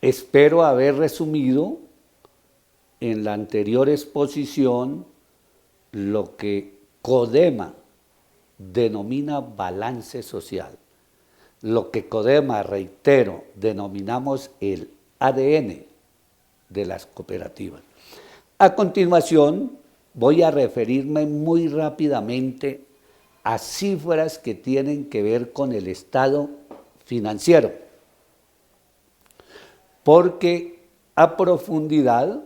Espero haber resumido en la anterior exposición lo que Codema denomina balance social. Lo que Codema, reitero, denominamos el ADN de las cooperativas. A continuación, voy a referirme muy rápidamente a cifras que tienen que ver con el estado financiero, porque a profundidad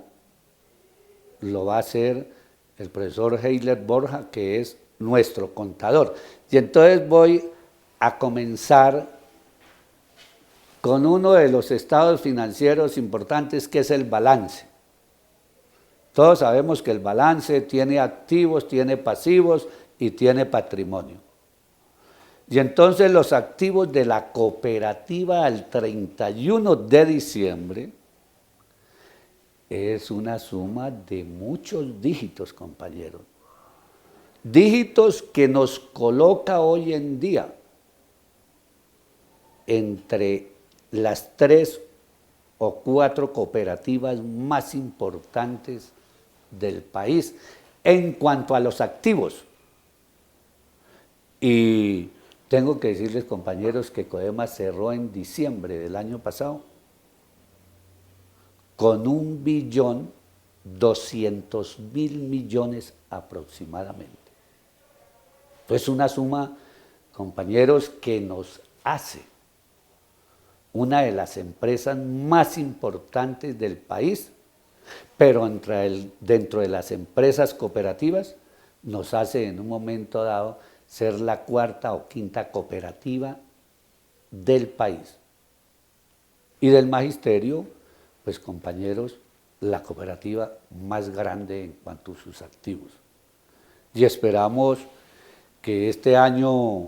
lo va a hacer el profesor Heiler Borja, que es nuestro contador. Y entonces voy a comenzar con uno de los estados financieros importantes, que es el balance. Todos sabemos que el balance tiene activos, tiene pasivos y tiene patrimonio. Y entonces los activos de la cooperativa al 31 de diciembre es una suma de muchos dígitos, compañeros. Dígitos que nos coloca hoy en día entre las 3 o 4 cooperativas más importantes del país en cuanto a los activos. Y tengo que decirles, compañeros, que Codema cerró en diciembre del año pasado con 1.200.000.000.000 aproximadamente. Entonces, una suma, compañeros, que nos hace una de las empresas más importantes del país, pero dentro de las empresas cooperativas nos hace en un momento dado ser la 4ª o 5ª cooperativa del país. Y del magisterio, pues compañeros, la cooperativa más grande en cuanto a sus activos. Y esperamos que este año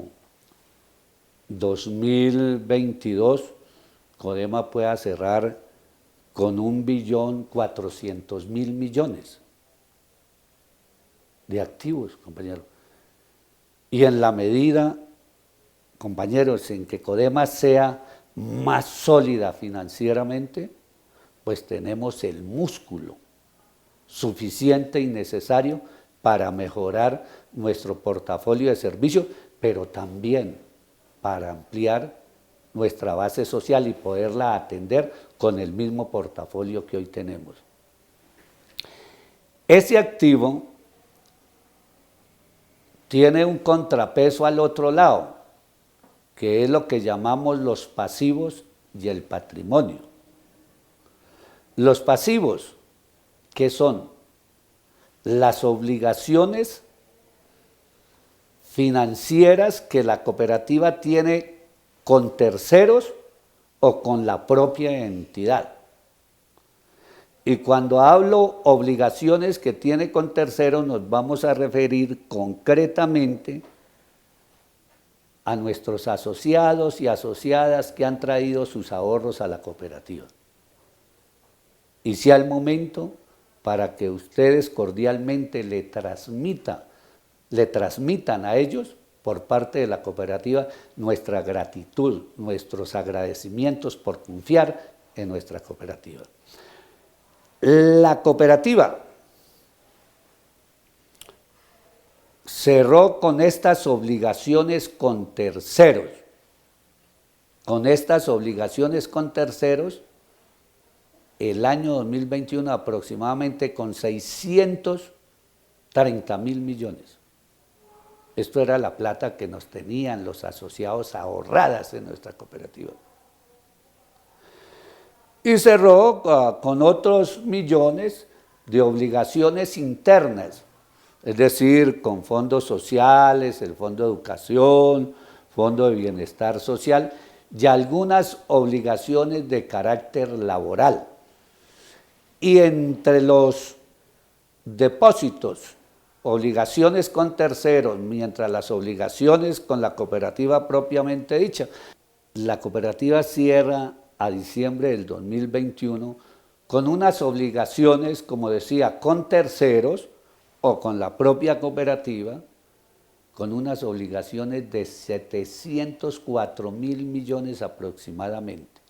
2022 Codema pueda cerrar con 1.400.000.000.000 de activos, compañeros. Y en la medida, compañeros, en que Codema sea más sólida financieramente, pues tenemos el músculo suficiente y necesario para mejorar nuestro portafolio de servicios, pero también para ampliar nuestra base social y poderla atender con el mismo portafolio que hoy tenemos. Ese activo tiene un contrapeso al otro lado, que es lo que llamamos los pasivos y el patrimonio. Los pasivos, ¿qué son? Las obligaciones financieras que la cooperativa tiene con terceros o con la propia entidad. Y cuando hablo obligaciones que tiene con terceros, nos vamos a referir concretamente a nuestros asociados y asociadas que han traído sus ahorros a la cooperativa. Y sea el momento para que ustedes cordialmente le transmitan a ellos, por parte de la cooperativa, nuestra gratitud, nuestros agradecimientos por confiar en nuestra cooperativa. La cooperativa cerró con estas obligaciones con terceros. Con estas obligaciones con terceros, el año 2021 aproximadamente con 630.000.000.000. Esto era la plata que nos tenían los asociados ahorradas en nuestra cooperativa. Y cerró con otros millones de obligaciones internas, es decir, con fondos sociales, el Fondo de Educación, Fondo de Bienestar Social y algunas obligaciones de carácter laboral. Y entre los depósitos, obligaciones con terceros, mientras las obligaciones con la cooperativa propiamente dicha, la cooperativa cierra a diciembre del 2021 con unas obligaciones, como decía, con terceros o con la propia cooperativa, con unas obligaciones de 704.000.000.000 aproximadamente.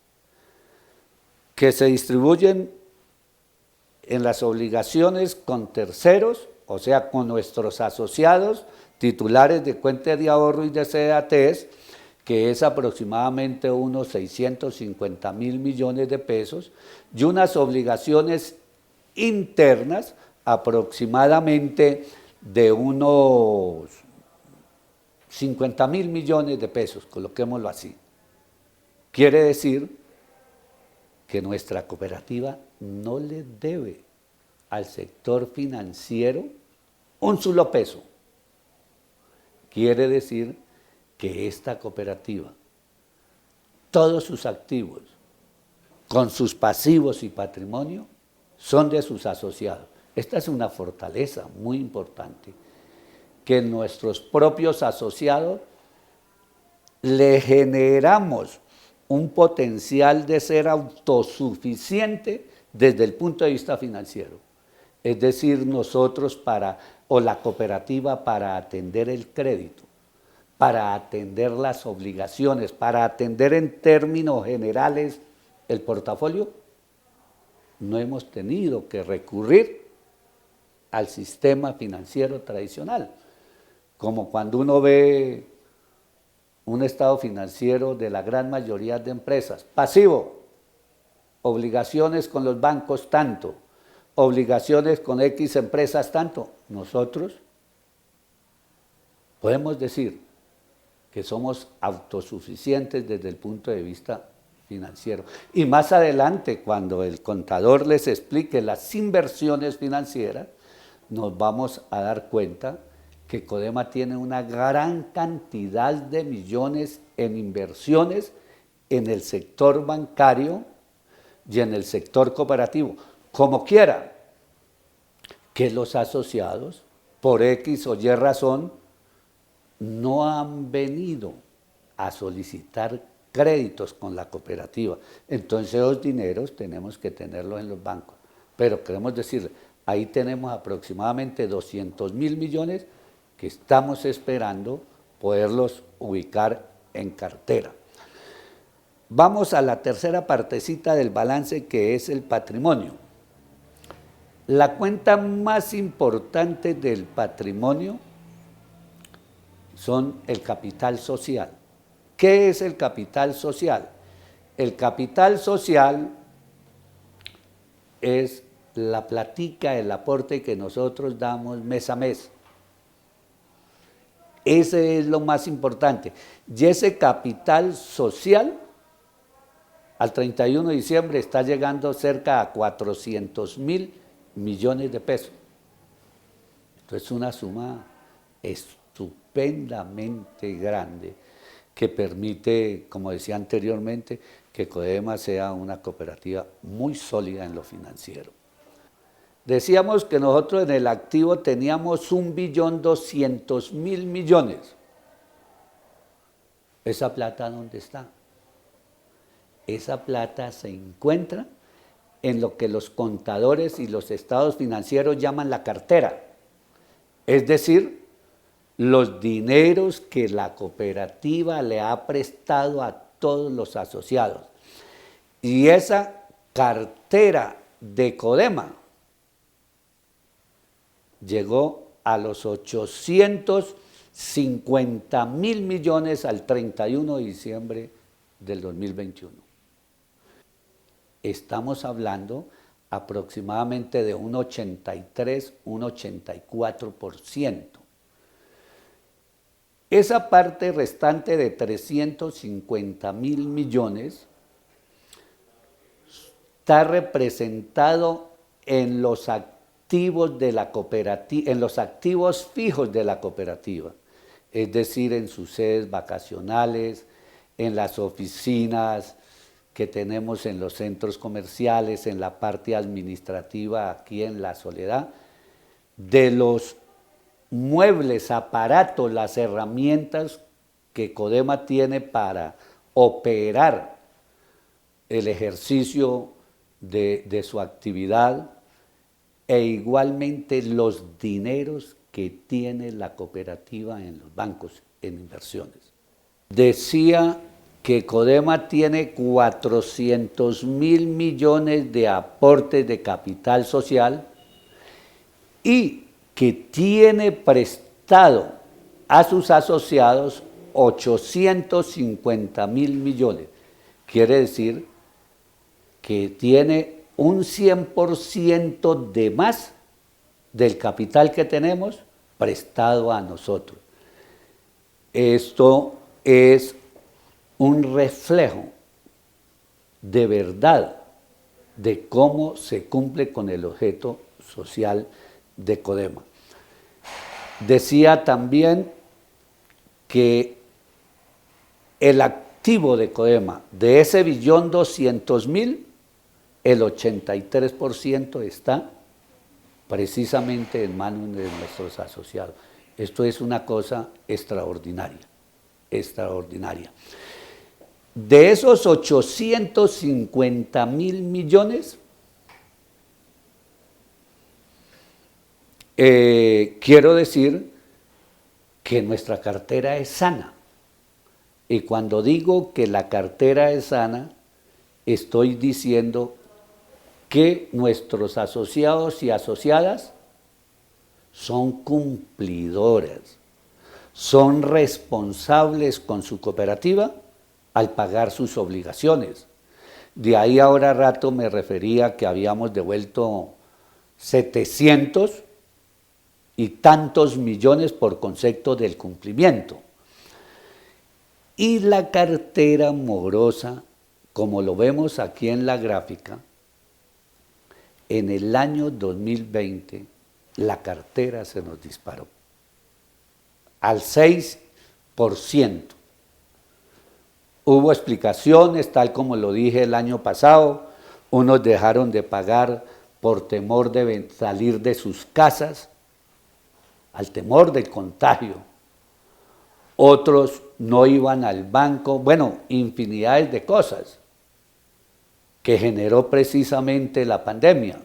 que se distribuyen en las obligaciones con terceros, o sea, con nuestros asociados, titulares de cuentas de ahorro y de CDATs, que es aproximadamente unos 650.000 millones de pesos, y unas obligaciones internas aproximadamente de unos 50.000 millones de pesos, coloquémoslo así. Quiere decir que nuestra cooperativa no le debe al sector financiero un solo peso. Quiere decir que esta cooperativa, todos sus activos, con sus pasivos y patrimonio, son de sus asociados. Esta es una fortaleza muy importante, que nuestros propios asociados le generamos un potencial de ser autosuficiente desde el punto de vista financiero. Es decir, nosotros o la cooperativa para atender el crédito, para atender las obligaciones, para atender en términos generales el portafolio, no hemos tenido que recurrir al sistema financiero tradicional. Como cuando uno ve un estado financiero de la gran mayoría de empresas, pasivo, obligaciones con los bancos tanto, obligaciones con X empresas tanto. Nosotros podemos decir que somos autosuficientes desde el punto de vista financiero. Y más adelante, cuando el contador les explique las inversiones financieras, nos vamos a dar cuenta que Codema tiene una gran cantidad de millones en inversiones en el sector bancario y en el sector cooperativo. Como quiera, que los asociados, por X o Y razón, no han venido a solicitar créditos con la cooperativa. Entonces los dineros tenemos que tenerlos en los bancos. Pero queremos decir, ahí tenemos aproximadamente 200.000 millones que estamos esperando poderlos ubicar en cartera. Vamos a la tercera partecita del balance, que es el patrimonio. La cuenta más importante del patrimonio son el capital social. ¿Qué es el capital social? El capital social es la platica, el aporte que nosotros damos mes a mes. Ese es lo más importante. Y ese capital social, al 31 de diciembre, está llegando cerca a 400.000 millones de pesos. Entonces es una suma estupendamente grande que permite, como decía anteriormente, que Codema sea una cooperativa muy sólida en lo financiero. Decíamos que nosotros en el activo teníamos 1.200.000 millones. ¿Esa plata dónde está? Esa plata se encuentra en lo que los contadores y los estados financieros llaman la cartera. Es decir, los dineros que la cooperativa le ha prestado a todos los asociados. Y esa cartera de Codema llegó a los 850.000 millones al 31 de diciembre del 2021. Estamos hablando aproximadamente de un 83, un 84%. Esa parte restante de 350.000 millones está representado en los activos de la cooperativa, en los activos fijos de la cooperativa, es decir, en sus sedes vacacionales, en las oficinas que tenemos en los centros comerciales, en la parte administrativa aquí en La Soledad, de los muebles, aparatos, las herramientas que Codema tiene para operar el ejercicio de su actividad, e igualmente los dineros que tiene la cooperativa en los bancos, en inversiones. Decía que Codema tiene 400.000 millones de aportes de capital social y que tiene prestado a sus asociados 850.000 millones. Quiere decir que tiene un 100% de más del capital que tenemos prestado a nosotros. Esto es un reflejo de verdad de cómo se cumple con el objeto social de Codema. Decía también que el activo de Codema, de ese 1.200.000, el 83% está precisamente en manos de nuestros asociados. Esto es una cosa extraordinaria, extraordinaria. De esos 850.000 millones, quiero decir que nuestra cartera es sana. Y cuando digo que la cartera es sana, estoy diciendo que nuestros asociados y asociadas son cumplidores, son responsables con su cooperativa al pagar sus obligaciones. De ahí ahora rato me refería que habíamos devuelto 700 y tantos millones por concepto del cumplimiento. Y la cartera morosa, como lo vemos aquí en la gráfica, en el año 2020 la cartera se nos disparó al 6%. Hubo explicaciones, tal como lo dije el año pasado, unos dejaron de pagar por temor de salir de sus casas, al temor del contagio. Otros no iban al banco, bueno, infinidades de cosas que generó precisamente la pandemia.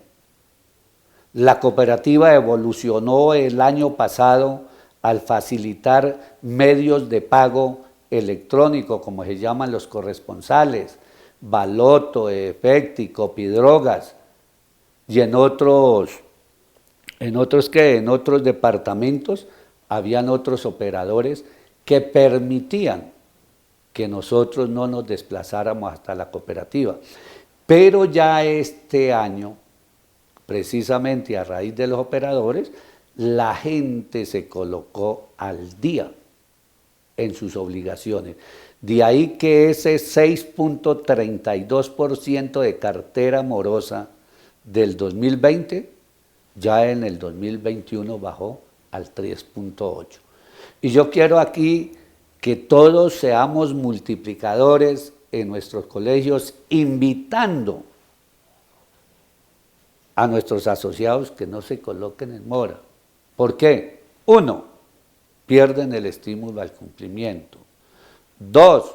La cooperativa evolucionó el año pasado al facilitar medios de pago electrónico, como se llaman los corresponsales, Baloto, Efecti, Copidrogas, y en otros departamentos habían otros operadores que permitían que nosotros no nos desplazáramos hasta la cooperativa. Pero ya este año, precisamente a raíz de los operadores, la gente se colocó al día en sus obligaciones. De ahí que ese 6.32% de cartera morosa del 2020, ya en el 2021 bajó al 3.8%. Y yo quiero aquí que todos seamos multiplicadores en nuestros colegios, invitando a nuestros asociados que no se coloquen en mora. ¿Por qué? 1, pierden el estímulo al cumplimiento. 2,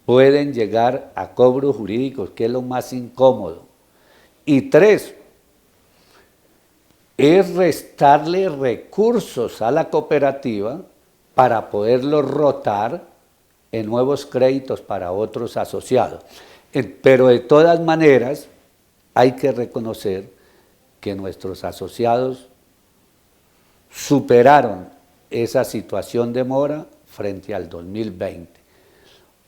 pueden llegar a cobros jurídicos, que es lo más incómodo. Y 3, es restarle recursos a la cooperativa para poderlos rotar en nuevos créditos para otros asociados. Pero de todas maneras, hay que reconocer que nuestros asociados superaron esa situación de mora frente al 2020.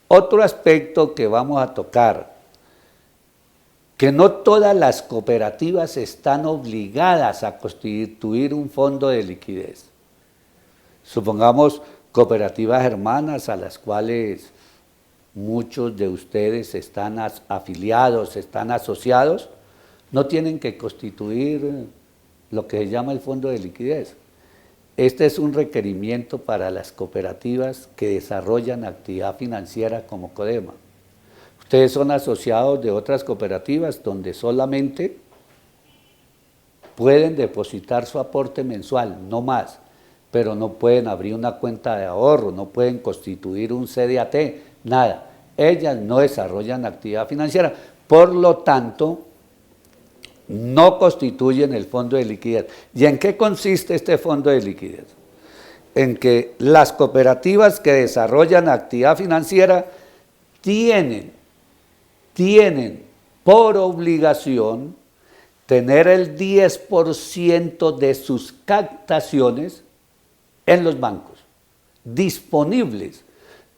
Otro aspecto que vamos a tocar, que no todas las cooperativas están obligadas a constituir un fondo de liquidez. Supongamos cooperativas hermanas a las cuales muchos de ustedes están afiliados, están asociados, no tienen que constituir lo que se llama el fondo de liquidez. Este es un requerimiento para las cooperativas que desarrollan actividad financiera como Codema. Ustedes son asociados de otras cooperativas donde solamente pueden depositar su aporte mensual, no más, pero no pueden abrir una cuenta de ahorro, no pueden constituir un CDAT, nada. Ellas no desarrollan actividad financiera, por lo tanto, no constituyen el fondo de liquidez. ¿Y en qué consiste este fondo de liquidez? En que las cooperativas que desarrollan actividad financiera tienen por obligación tener el 10% de sus captaciones en los bancos, disponibles,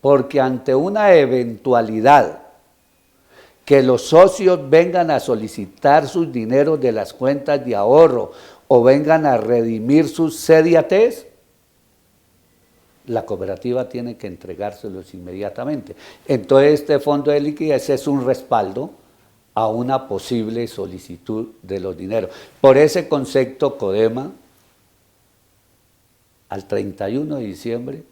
porque ante una eventualidad que los socios vengan a solicitar sus dineros de las cuentas de ahorro o vengan a redimir sus CDTs, la cooperativa tiene que entregárselos inmediatamente. Entonces este fondo de liquidez es un respaldo a una posible solicitud de los dineros. Por ese concepto, Codema, al 31 de diciembre,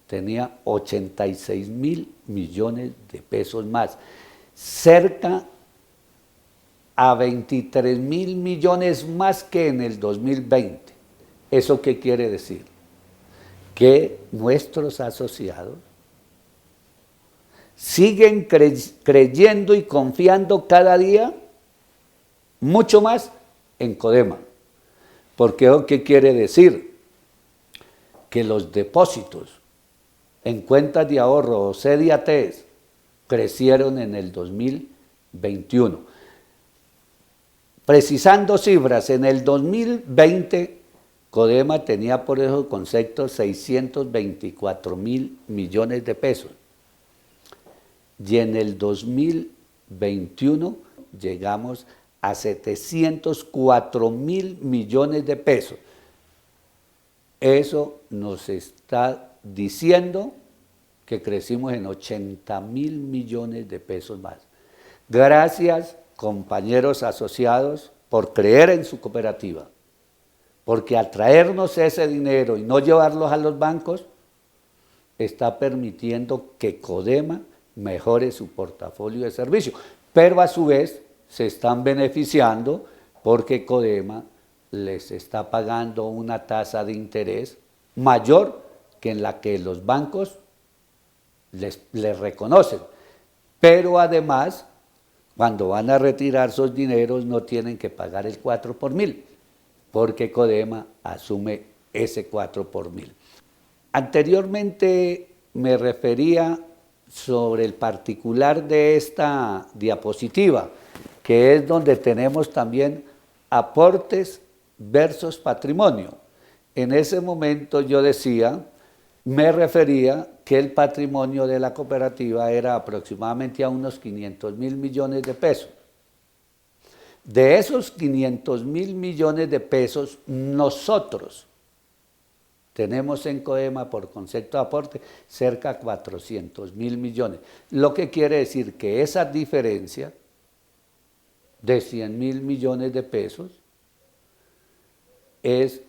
tenía 86.000 millones de pesos más, cerca a 23.000 millones más que en el 2020. ¿Eso qué quiere decir? Que nuestros asociados siguen creyendo y confiando cada día mucho más en Codema. Porque ¿qué quiere decir? Que los depósitos en cuentas de ahorro o CDTs crecieron en el 2021. Precisando cifras, en el 2020 Codema tenía por esos conceptos 624.000 millones de pesos. Y en el 2021 llegamos a 704.000 millones de pesos. Eso nos está diciendo que crecimos en 80.000 millones de pesos más. Gracias, compañeros asociados, por creer en su cooperativa. Porque al traernos ese dinero y no llevarlos a los bancos, está permitiendo que Codema mejore su portafolio de servicio. Pero a su vez se están beneficiando porque Codema les está pagando una tasa de interés mayor que en la que los bancos les reconocen. Pero además, cuando van a retirar sus dineros no tienen que pagar el 4 por mil, porque Codema asume ese 4 por mil. Anteriormente me refería sobre el particular de esta diapositiva, que es donde tenemos también aportes versus patrimonio. En ese momento yo decía, me refería que el patrimonio de la cooperativa era aproximadamente a unos 500.000 millones de pesos. De esos 500.000 millones de pesos, nosotros tenemos en Codema, por concepto de aporte, cerca de 400.000 millones. Lo que quiere decir que esa diferencia de 100.000 millones de pesos es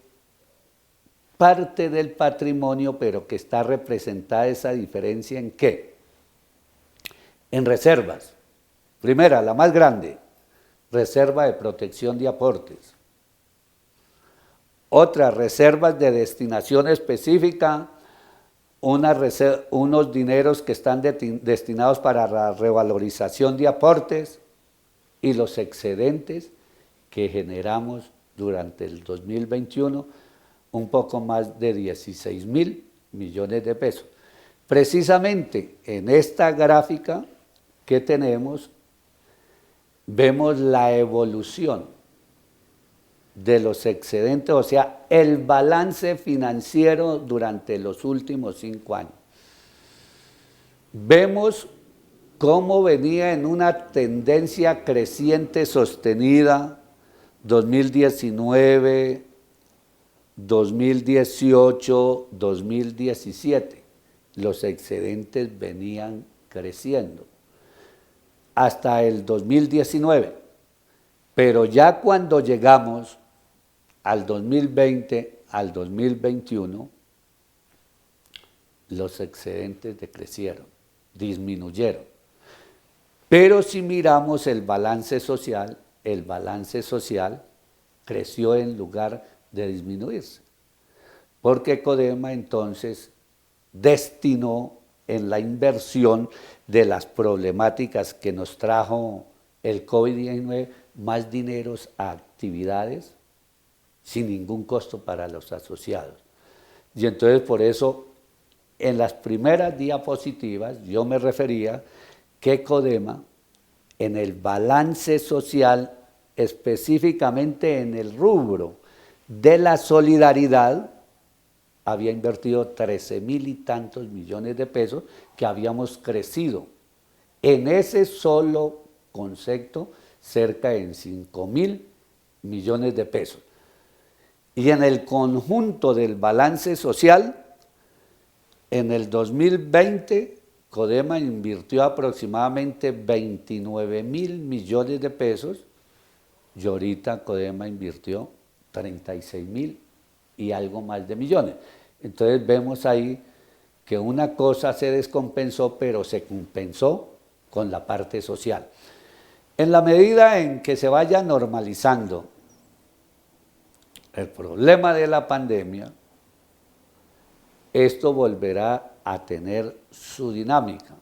parte del patrimonio, pero que está representada esa diferencia ¿en qué? En reservas. Primera, la más grande, reserva de protección de aportes. Otra, reservas de destinación específica, unos dineros que están destinados para la revalorización de aportes y los excedentes que generamos durante el 2021, un poco más de 16.000 millones de pesos. Precisamente en esta gráfica que tenemos, vemos la evolución de los excedentes, o sea, el balance financiero durante los últimos 5 años. Vemos cómo venía en una tendencia creciente sostenida 2019, 2018, 2017. Los excedentes venían creciendo hasta el 2019. Pero ya cuando llegamos al 2020, al 2021, los excedentes decrecieron, disminuyeron. Pero si miramos el balance social creció en lugar de disminuirse, porque Codema entonces destinó en la inversión de las problemáticas que nos trajo el COVID-19 más dineros a actividades sin ningún costo para los asociados. Y entonces por eso en las primeras diapositivas yo me refería que Codema, en el balance social, específicamente en el rubro de la solidaridad, había invertido 13.000 y tantos millones de pesos, que habíamos crecido en ese solo concepto cerca de 5.000 millones de pesos. Y en el conjunto del balance social, en el 2020, Codema invirtió aproximadamente 29.000 millones de pesos y ahorita Codema invirtió 36.000 y algo más de millones. Entonces vemos ahí que una cosa se descompensó, pero se compensó con la parte social. En la medida en que se vaya normalizando el problema de la pandemia, esto volverá a tener su dinámica.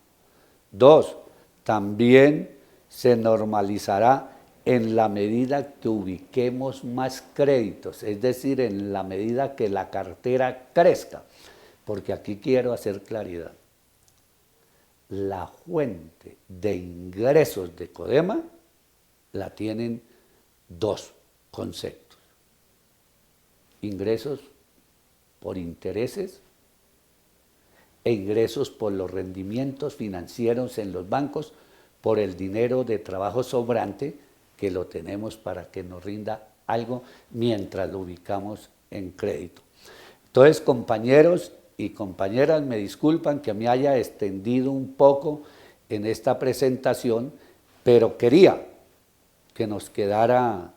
2, también se normalizará en la medida que ubiquemos más créditos, es decir, en la medida que la cartera crezca, porque aquí quiero hacer claridad. La fuente de ingresos de Codema la tienen dos conceptos: ingresos por intereses e ingresos por los rendimientos financieros en los bancos, por el dinero de trabajo sobrante que lo tenemos para que nos rinda algo mientras lo ubicamos en crédito. Entonces, compañeros y compañeras, me disculpan que me haya extendido un poco en esta presentación, pero quería que nos quedara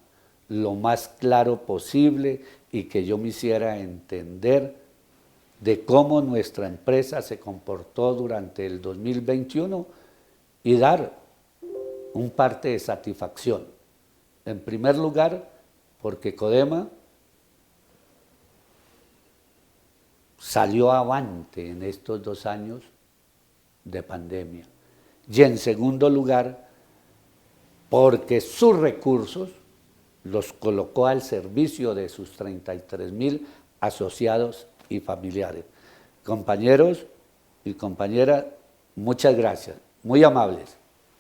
lo más claro posible y que yo me hiciera entender de cómo nuestra empresa se comportó durante el 2021 y dar un parte de satisfacción. En primer lugar, porque Codema salió avante en estos 2 años de pandemia. Y en segundo lugar, porque sus recursos los colocó al servicio de sus 33.000 asociados y familiares. Compañeros y compañeras, muchas gracias, muy amables.